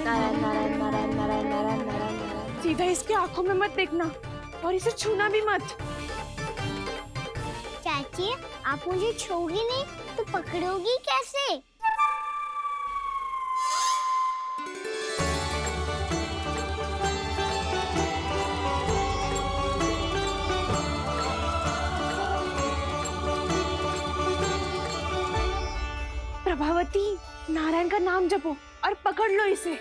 नारायण नारायण नारायण नारायण नारायण नारायण नारायण। सीधा इसके आंखों में मत देखना और इसे छूना भी मत। चाची, आप मुझे छोगी नहीं तो पकड़ोगी कैसे? प्रभावती, नारायण का नाम जपो और पकड़ लो इसे।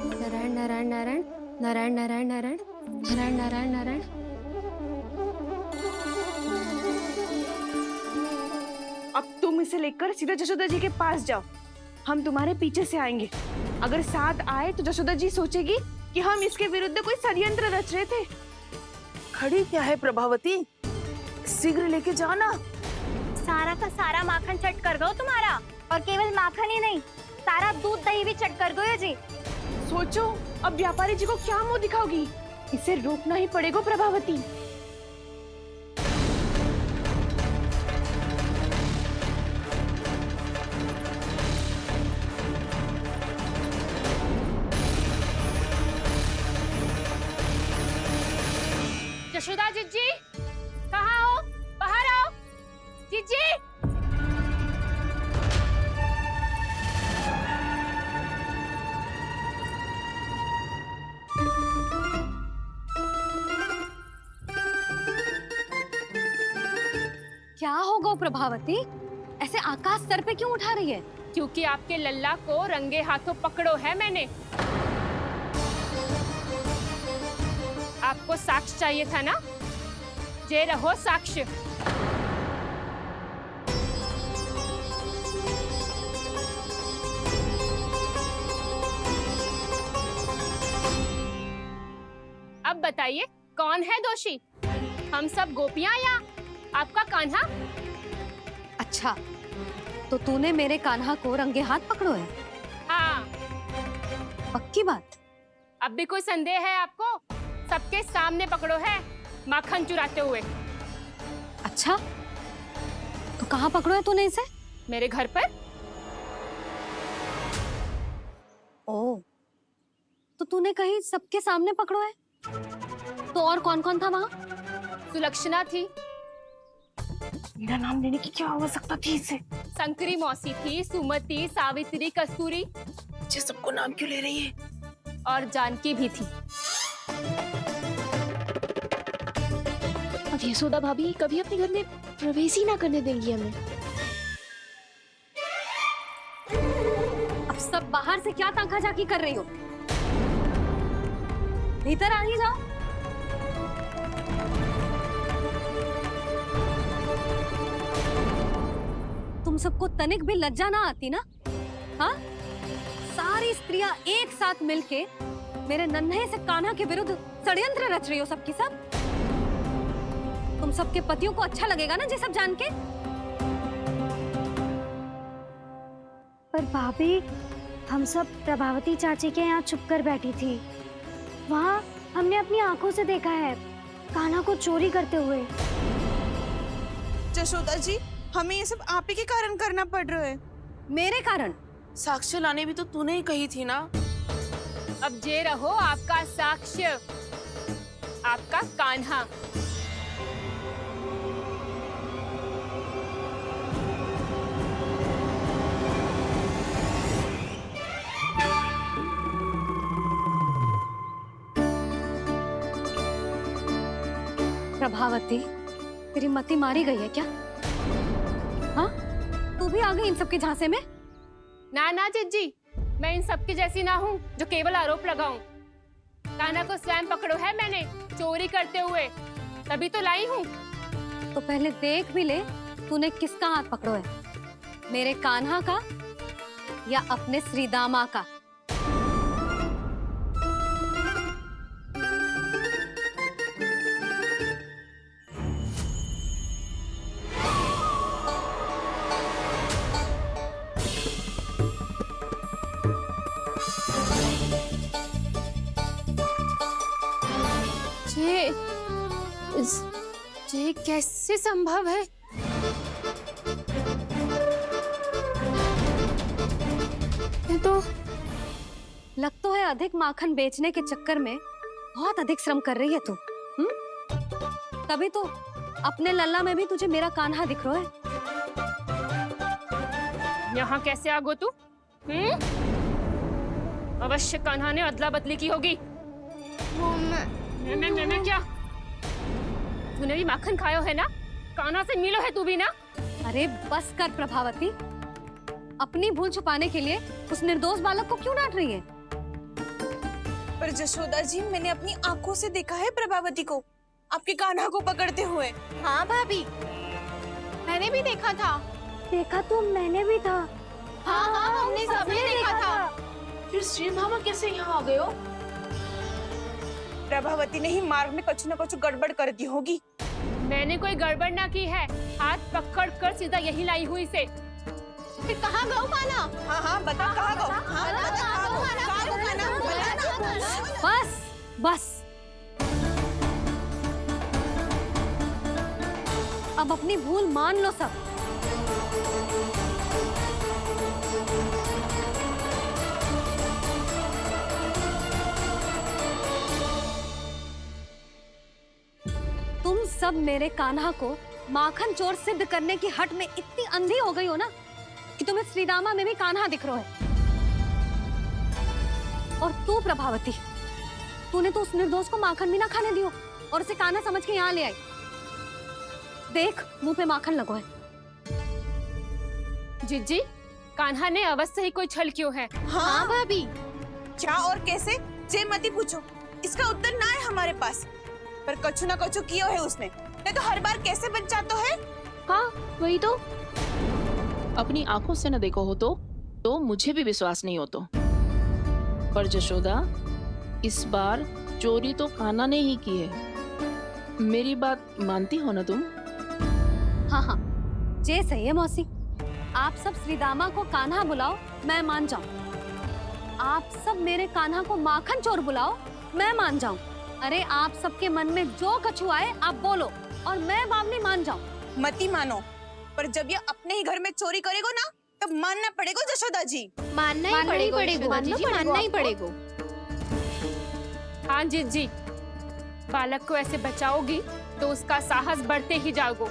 नारायण नारायण नारायण नारायण नारायण नारायण नारायण नारायण नारायण। अब तुम इसे लेकर सीधा जशोदा जी के पास जाओ, हम तुम्हारे पीछे से आएंगे। अगर साथ आए तो जशोदा जी सोचेगी कि हम इसके विरुद्ध कोई षड्यंत्र रच रहे थे। खड़ी क्या है प्रभावती, शीघ्र लेके जाना। सारा का सारा माखन चट कर दो तुम्हारा, और केवल माखन ही नहीं, सारा दूध दही भी चट कर दो ये जी। सोचो अब व्यापारी जी को क्या मुंह दिखाओगी। इसे रोकना ही पड़ेगा प्रभावती। जशोदा जीजी, कहाँ हो? बाहर आओ जीजी। क्या होगा प्रभावती, ऐसे आकाश सर पे क्यों उठा रही है? क्योंकि आपके लल्ला को रंगे हाथों पकड़ो है मैंने। आपको साक्ष्य चाहिए था ना, जे रहो साक्ष्य। अब बताइए कौन है दोषी, हम सब गोपियां या आपका कान्हा? अच्छा, तो तूने मेरे कान्हा को रंगे हाथ पकड़ो है? हाँ। पक्की बात? अब भी कोई संदेह है आपको? सबके सामने पकड़ो है, माखन चुराते हुए। अच्छा, तो कहाँ पकड़ो है तूने इसे? मेरे घर पर। ओ, तो तूने कहीं सबके सामने पकड़ो है? तो और कौन कौन था वहाँ? सुलक्षणा थी। मेरा नाम लेने की क्या आवश्यकता थी इसे? संकरी मौसी थी, सुमति, सावित्री, कस्तूरी। ये सबको नाम क्यों ले रही है? और जानकी भी थी। अब यशोदा भाभी कभी अपने घर में प्रवेश ही ना करने देंगी हमें। अब सब बाहर से क्या ताका झाकी कर रही हो? भीतर आ ही जाओ। तुम सबको तनिक भी लज्जा ना आती ना? हाँ? सारी स्त्रियां एक साथ मिलके मेरे नन्हे से कान्हा के विरुद्ध षड्यंत्र रच रही हो सबकी सब। तुम सबके पतियों को अच्छा लगेगा ना ये सब जान के? पर भाभी, हम सब प्रभावती चाची के यहाँ छुप कर बैठी थी। वहाँ हमने अपनी आंखों से देखा है कान्हा को चोरी करते हुए। जशोदा जी, हमें ये सब आप ही के कारण करना पड़ रहा है। मेरे कारण? साक्ष्य लाने भी तो तूने ही कही थी ना। अब जे रहो आपका साक्ष्य, आपका कान्हा। प्रभावती, तेरी मति मारी गई है क्या? हाँ? तू भी आ गई इन सबके झांसे में? ना ना जीजी, मैं इन सबकी जैसी ना हूँ जो केवल आरोप लगाऊं। कान्हा को स्वयं पकड़ो है मैंने, चोरी करते हुए, तभी तो लाई हूँ। तो पहले देख भी ले तूने किसका हाथ पकड़ो है, मेरे कान्हा का या अपने श्रीदामा का? ये कैसे संभव है? लग तो है अधिक माखन बेचने के चक्कर में बहुत अधिक श्रम कर रही है तू। तभी तो अपने लल्ला में भी तुझे मेरा कान्हा दिख रहा है। यहाँ कैसे आ गो तू? अवश्य कान्हा ने अदला बदली की होगी। मैं क्या? तूने भी माखन खायो है ना? कान्हा से मिलो है तू भी ना? अरे बस कर प्रभावती, अपनी भूल छुपाने के लिए उस निर्दोष बालक को क्यों डांट रही है? पर जशोदा जी, मैंने अपनी आंखों से देखा है प्रभावती को आपके कान्हा को पकड़ते हुए। हाँ भाभी, मैंने भी देखा था। देखा तो मैंने भी था। हाँ हाँ, हमने सबने देखा था। फिर श्री धामा कैसे यहाँ आ गए हो? प्रभावती ने ही मार्ग में कुछ न कुछ गड़बड़ कर दी होगी। मैंने कोई गड़बड़ ना की है, हाथ पकड़ कर सीधा यही लाई हुई से। फिर कहाँ गौ कान्हा? हाँ हाँ, बता कहाँ गो? हाँ बता कहाँ गो? कहाँ गो कान्हा? बता ना। बस बस, अब अपनी भूल मान लो सब। तुम सब मेरे कान्हा को माखन चोर सिद्ध करने की हट में इतनी अंधी हो गई हो ना कि तुम्हें श्रीदामा में भी कान्हा दिख रहा है। और तू प्रभावती, तूने तो उस निर्दोष को माखन भी ना खाने दियो और उसे कान्हा समझ के यहाँ ले आई। देख, मुंह पे माखन लगो है। जिज्जी, कान्हा ने अवश्य ही कोई छल क्यों है। हाँ भाभी। क्या और कैसे? जे मती पूछो, इसका उत्तर ना है हमारे पास। पर कछु ना कछु किया है उसने, नहीं तो हर बार कैसे बच जाता है। हाँ वही तो। अपनी आंखों से न देखो हो तो मुझे भी विश्वास नहीं हो तो। पर जशोदा, इस बार चोरी तो कान्हा ने ही की है। मेरी बात मानती हो ना तुम? हाँ हाँ, जे सही है मौसी। आप सब श्रीदामा को कान्हा बुलाओ, मैं मान जाऊं। आप सब मेरे कान्हा को माखन चोर बुलाओ, मैं मान जाऊं। अरे आप सबके मन में जो कछु आए आप बोलो और मैं बावली मान जाऊं। मती मानो, पर जब ये अपने ही घर में चोरी करेगो ना, तब मानना पड़ेगा जशोदा जी। मानना ही पड़ेगा जी, मानना ही पड़ेगा। हाँ जिज्जी, बालक को ऐसे बचाओगी तो उसका साहस बढ़ते ही जाओगे।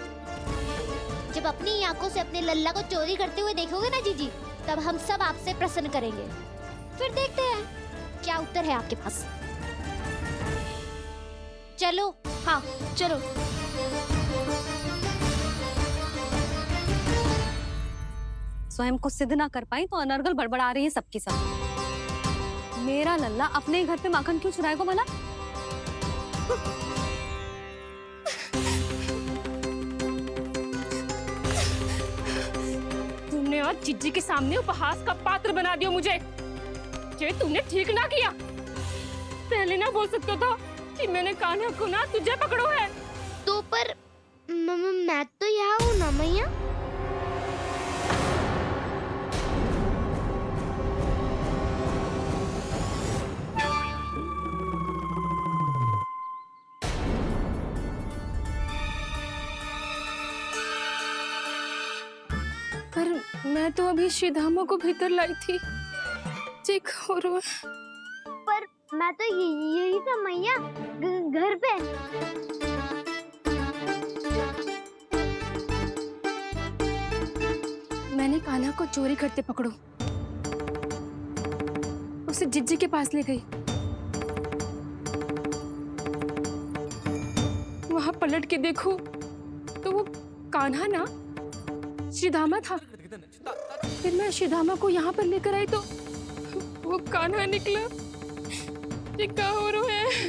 जब अपनी आंखों से अपने लल्ला को चोरी करते हुए देखोगे ना जीजी, तब हम सब आपसे प्रसन्न करेंगे। फिर देखते हैं क्या उत्तर है आपके पास। चलो। हाँ चलो। स्वयं को सिद्ध ना कर पाई तो अनर्गल बड़बड़ा रही है सबकी सब। मेरा लल्ला अपने ही घर पे माखन क्यों चुराएगा भला? तुमने आज जिज्जी के सामने उपहास का पात्र बना दिया मुझे। ये तुमने ठीक ना किया। पहले ना बोल सकता था कि मैंने कान्हा को ना तुझे पकड़ो है। तो पर मैं तो यहाँ हूँ ना मैया। पर मैं तो अभी श्रीधामा को भीतर लाई थी। और पर मैं तो यही था मैया, घर पे। मैंने कान्हा को चोरी करते पकड़ो, उसे जिज्जी के पास ले गई। वहां पलट के देखो तो वो कान्हा ना श्रीधामा था। फिर मैं श्रीधामा को यहाँ पर लेकर आई तो वो कान्हा निकला। ये क्या हो रहा है?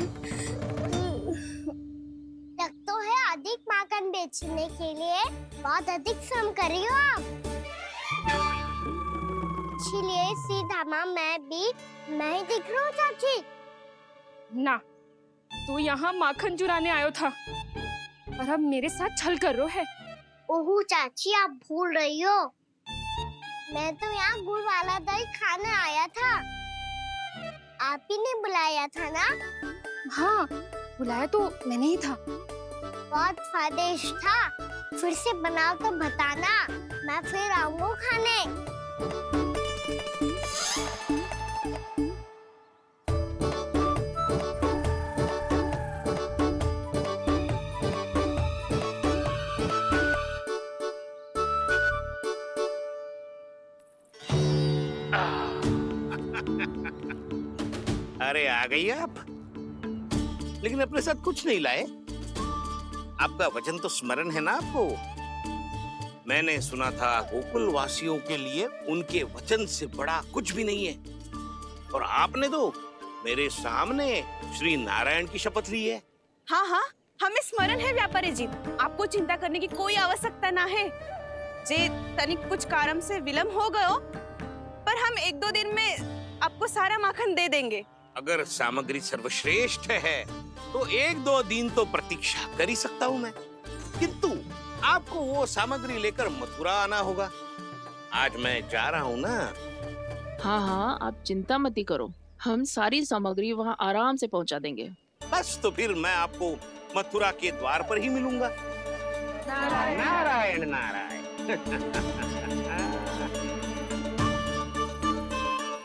लग तो है अधिक माखन बेचने के लिए बहुत अधिक श्रम कर रही हो आप। इसलिए सीधामा मैं ही दिख रहा हूँ चाची। ना, तू यहाँ माखन चुराने आयो था और अब मेरे साथ छल कर रो है। ओह चाची, आप भूल रही हो, मैं तो यहाँ गुड़ वाला दही खाने आया था। आप ही ने बुलाया था ना? हाँ, बुलाया तो मैंने ही था। बहुत स्वादिष्ट था। फिर से बनाओ तो बताना, मैं फिर आऊंगा खाने। अरे आ गई आप, लेकिन अपने साथ कुछ नहीं लाए। आपका वचन तो स्मरण है ना आपको? मैंने सुना था गोकुल वासियों के लिए उनके वचन से बड़ा कुछ भी नहीं है, और आपने तो मेरे सामने श्री नारायण की शपथ ली है। हाँ हाँ, हमें स्मरण है व्यापारी जी, आपको चिंता करने की कोई आवश्यकता ना है। जे तनिक कुछ कारण से विलंब हो गयो, पर हम 1-2 दिन में आपको सारा माखन दे देंगे। अगर सामग्री सर्वश्रेष्ठ है तो 1-2 दिन तो प्रतीक्षा कर ही सकता हूँ मैं, किंतु आपको वो सामग्री लेकर मथुरा आना होगा। आज मैं जा रहा हूँ ना। हाँ हाँ, आप चिंता मत करो, हम सारी सामग्री वहाँ आराम से पहुँचा देंगे। बस तो फिर मैं आपको मथुरा के द्वार पर ही मिलूंगा। नारायण नारायण।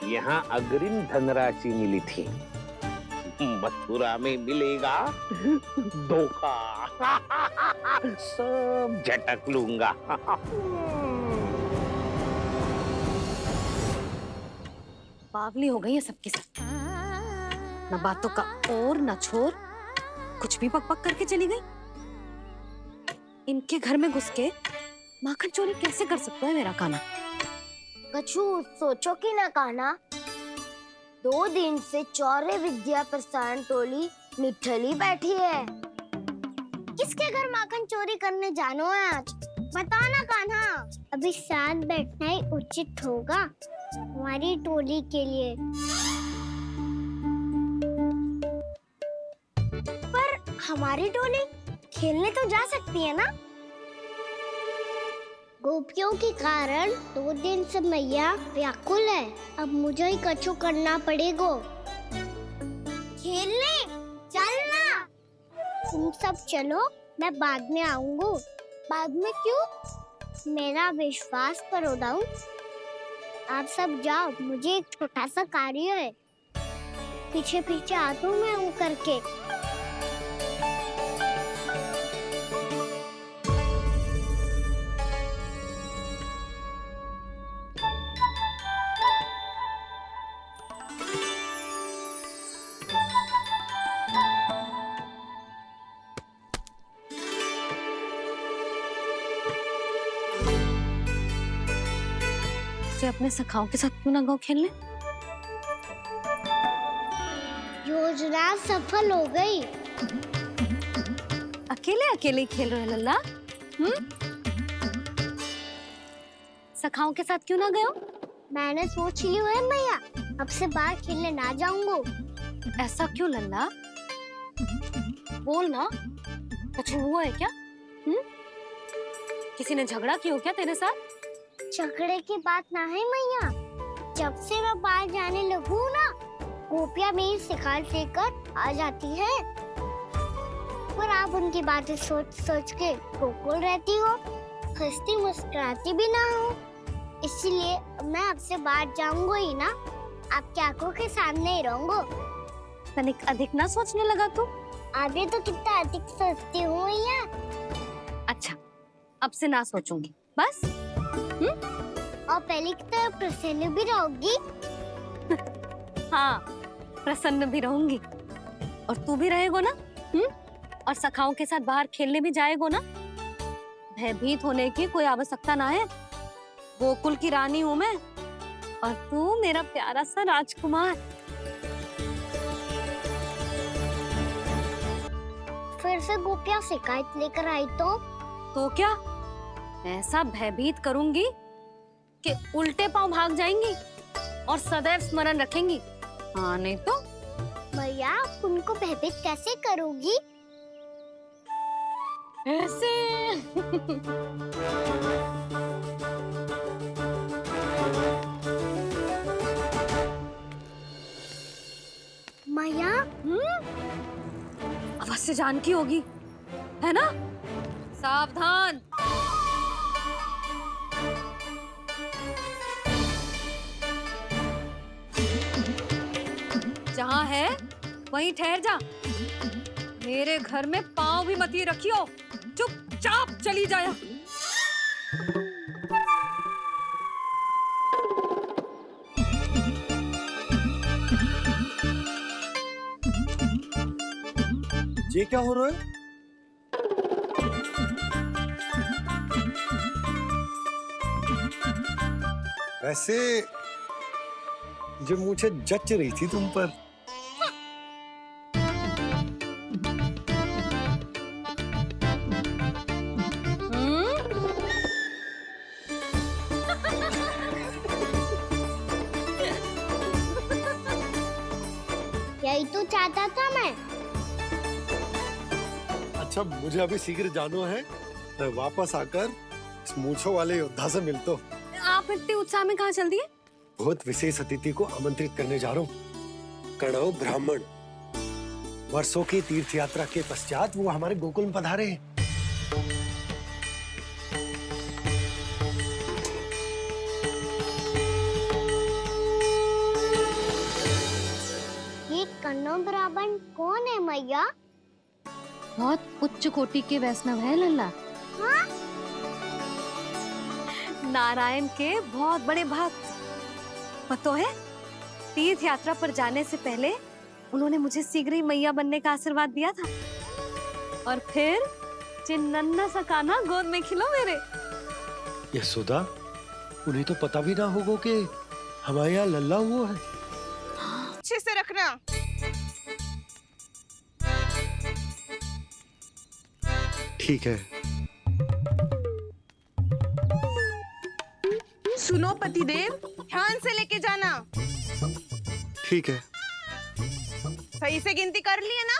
यहाँ अग्रिम धनराशि मिली थी, मथुरा में मिलेगा धोखा। सब झटक लूंगा। बावली हो गई है सबकी सब, न बातों का और न छोर, कुछ भी पक पक करके चली गई। इनके घर में घुस के माखन चोरी कैसे कर सकता है मेरा काना? कछु सोचो कि ना कान्हा, 2 दिन से चौर्य विद्या प्रसारण टोली निठली बैठी है। किसके घर माखन चोरी करने जानो है आज? बता ना कान्हा। अभी साथ बैठना ही उचित होगा हमारी टोली के लिए। पर हमारी टोली खेलने तो जा सकती है ना? गोपियों के कारण 2 दिन से मैया व्याकुल है। अब मुझे ही कछु करना पड़ेगा। खेलने चलना। तुम सब चलो, मैं बाद में आऊंगा। बाद में क्यों? मेरा विश्वास करो दाऊ। आप सब जाओ, मुझे एक छोटा सा कार्य है। पीछे पीछे आता हूँ मैं हूँ करके। अपने सखाओं के साथ क्यों ना गाँव खेलने? योजना सफल हो गई। अकेले अकेले खेल रहे लल्ला? सखाओं के साथ क्यों ना गए? मैंने सोच लिया है मैया, अब से बाहर खेलने ना जाऊंगा। ऐसा क्यों लल्ला? बोल ना, कुछ हुआ है क्या? किसी ने झगड़ा किया हो क्या तेरे साथ? झगड़े की बात ना है मैया। जब से मैं बाहर जाने लगू ना, गोपियां मेरी शिकार लेकर आ जाती है। पर आप उनकी बातें सोच सोच के गोकुल रहती हो, हंसती मुस्कुराती भी ना हो। इसलिए मैं आपसे बाहर जाऊंगा ही ना, आपकी आंखों के सामने ही रहूंगा। तनिक अधिक ना सोचने लगा तू? आगे तो कितना अधिक सोचती हूँ मैया। अच्छा, अब से ना सोचूंगी बस। और पहले की तरह प्रसन्न भी रहोगी। हाँ, प्रसन्न भी रहूंगी। और तू भी रहेगो ना? और सखाओं के साथ बाहर खेलने भी जाएगो ना? भयभीत होने की कोई आवश्यकता ना है। गोकुल की रानी हूँ मैं, और तू मेरा प्यारा सा राजकुमार। फिर से गोपियां शिकायत लेकर आई तो क्या ऐसा भयभीत करूंगी कि उल्टे पांव भाग जाएंगी और सदैव स्मरण रखेंगी। हाँ नहीं तो? भैया, उनको भयभीत कैसे करोगी? ऐसे। मैया, अवश्य जानकी होगी, है ना? सावधान। जहाँ है वहीं ठहर जा। मेरे घर में पाँव भी मत ही रखियो, चुपचाप चली जाया। ये क्या हो रहा है? वैसे जो मुझे जच रही थी तुम पर। यही तो चाहता था मैं। अच्छा मुझे अभी शीघ्र जाना है, मैं वापस आकर इस मूंछों वाले योद्धा से मिलता हूँ। आप इतने उत्साह में कहाँ चल दिए? बहुत विशेष अतिथि को आमंत्रित करने जा रहा हूँ, कणव ब्राह्मण। वर्षों की तीर्थ यात्रा के पश्चात वो हमारे गोकुल में पधारे हैं। ये कन्नौ ब्राह्मण कौन है मैया? बहुत उच्च कोटि के वैष्णव है लल्ला। हाँ? नारायण के बहुत बड़े भक्त। पता है, तीर्थ यात्रा पर जाने से पहले उन्होंने मुझे शीघ्र ही मैया बनने का आशीर्वाद दिया था, और फिर चिन्नन्ना सा कान्हा गोद में खिलो मेरे। यशोदा, उन्हें तो पता भी ना होगा कि हमारे यहाँ लल्ला हुआ है। अच्छे से रखना। ठीक है। सुनो पतिदेव, ध्यान से लेके जाना। ठीक है। सही से गिनती कर लिए ना?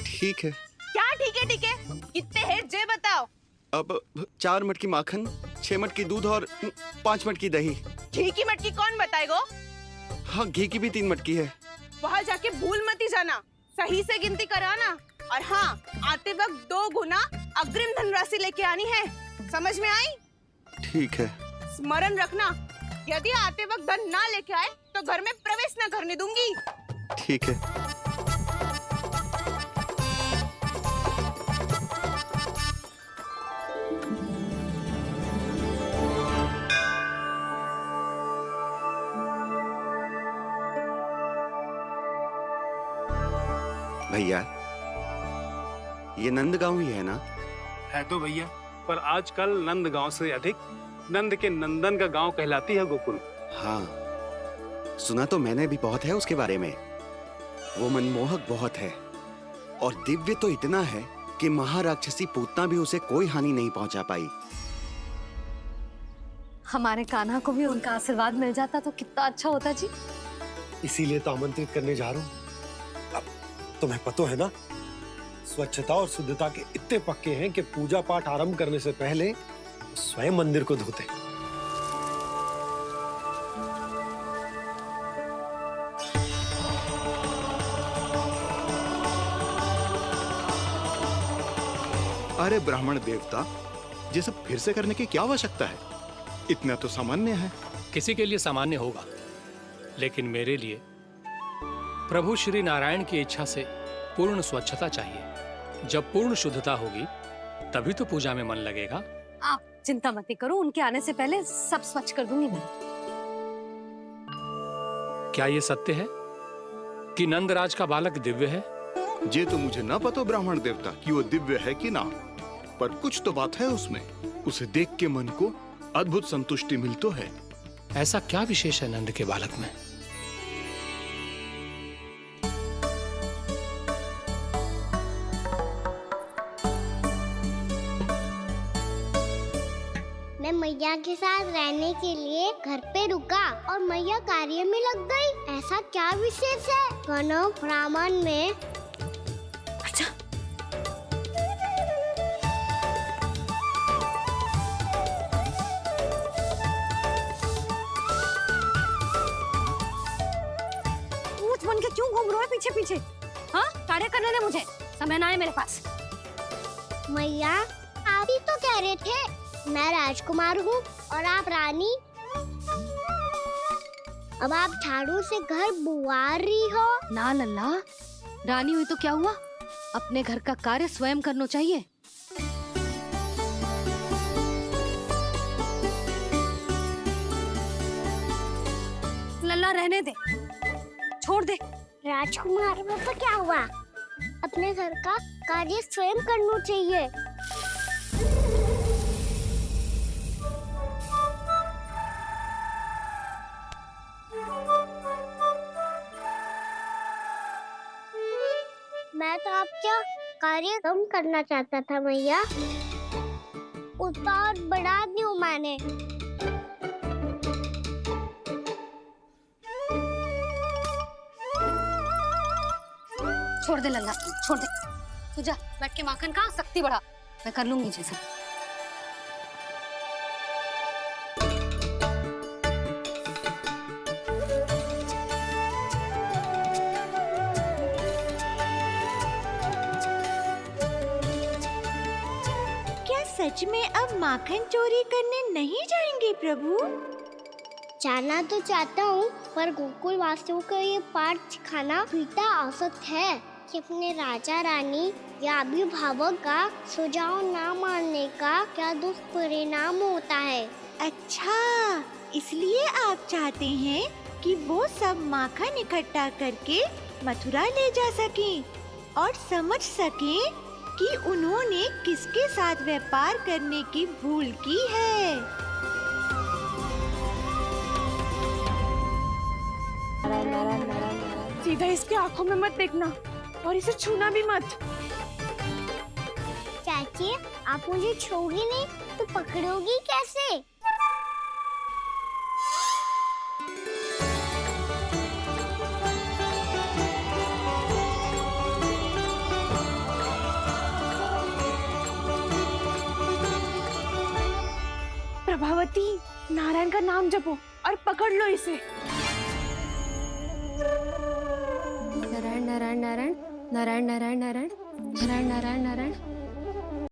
ठीक है। क्या ठीक है ठीक है? कितने है जे बताओ। अब 4 मटकी माखन, 6 मटकी दूध और 5 मटकी दही। घी की मटकी कौन बताएगो? हाँ, घी की भी 3 मटकी है। वहाँ जाके भूल मती जाना, सही से गिनती कराना। और हाँ, आते वक्त 2 गुना अग्रिम धनराशि लेके आनी है। समझ में आई? ठीक है। स्मरण रखना, यदि आते वक्त धन ना लेके आए तो घर में प्रवेश ना करने दूंगी। ठीक है। भैया, ये नंदगांव ही है ना? है तो भैया, पर आजकल नंदगांव से अधिक नंद के नंदन का गांव कहलाती है गोकुल। हाँ, सुना तो मैंने भी बहुत है उसके बारे में। वो मनमोहक बहुत है और दिव्य तो इतना है कि महाराक्षसी पूतना भी उसे कोई हानि नहीं पहुंचा पाई। हमारे कान्हा को भी उनका आशीर्वाद मिल जाता तो कितना अच्छा होता जी। इसीलिए तो आमंत्रित करने जा रहा हूँ। अब तुम्हें पता है ना, स्वच्छता और शुद्धता के इतने पक्के हैं कि पूजा पाठ आरंभ करने से पहले स्वयं मंदिर को धोते। अरे ब्राह्मण देवता, ये सब फिर से करने की क्या आवश्यकता है? इतना तो सामान्य है। किसी के लिए सामान्य होगा, लेकिन मेरे लिए प्रभु श्री नारायण की इच्छा से पूर्ण स्वच्छता चाहिए। जब पूर्ण शुद्धता होगी तभी तो पूजा में मन लगेगा। आप चिंता मत करो, उनके आने से पहले सब स्वच्छ कर दूंगी मैं। क्या ये सत्य है कि नंदराज का बालक दिव्य है? ये तो मुझे ना पता ब्राह्मण देवता कि वो दिव्य है कि ना, पर कुछ तो बात है उसमें। उसे देख के मन को अद्भुत संतुष्टि मिलती है। ऐसा क्या विशेष है नंद के बालक में? मैं मैया के साथ रहने के लिए घर पे रुका और मैया कार्य में लग गई। ऐसा क्या विशेष है कन्नौ ब्राह्मण में? अच्छा, ऊंच बन के क्यों घूम रहे हो पीछे पीछे? हाँ, कार्य करने दे मुझे, समय ना है मेरे पास। मैया, आप ही तो कह रहे थे मैं राजकुमार हूँ और आप रानी। अब आप झाड़ू से घर बुआ रही हो। ना लल्ला, रानी हुई तो क्या हुआ, अपने घर का कार्य स्वयं करना चाहिए। लल्ला रहने दे, छोड़ दे। राजकुमार में तो क्या हुआ? अपने घर का कार्य स्वयं करना चाहिए। मैं तो आपका कार्य कम करना चाहता था मैया, उतना और बढ़ा दूं मैंने। छोड़ दे लल्ला, छोड़ दे। तू जा बैठ के माखन खा, शक्ति बढ़ा। मैं कर लूंगी जैसे। क्या सच में अब माखन चोरी करने नहीं जाएंगे प्रभु? जाना तो चाहता हूँ, पर गोकुल वासियों को ये पाठ सिखाना पिता औसत है कि अपने राजा रानी या अभिभावक का सुझाव ना मानने का क्या दुष्परिणाम होता है। अच्छा, इसलिए आप चाहते हैं कि वो सब माखन इकट्ठा करके मथुरा ले जा सकें और समझ सकें कि उन्होंने किसके साथ व्यापार करने की भूल की है। सीधा इसके आंखों में मत देखना और इसे छूना भी मत। चाची, आप मुझे छोड़ोगी नहीं तो पकड़ोगी कैसे? प्रभावती, नारायण का नाम जपो और पकड़ लो इसे। नारायण नारायण नारायण नारायण नारायण नारायण नारायण नारायण नारायण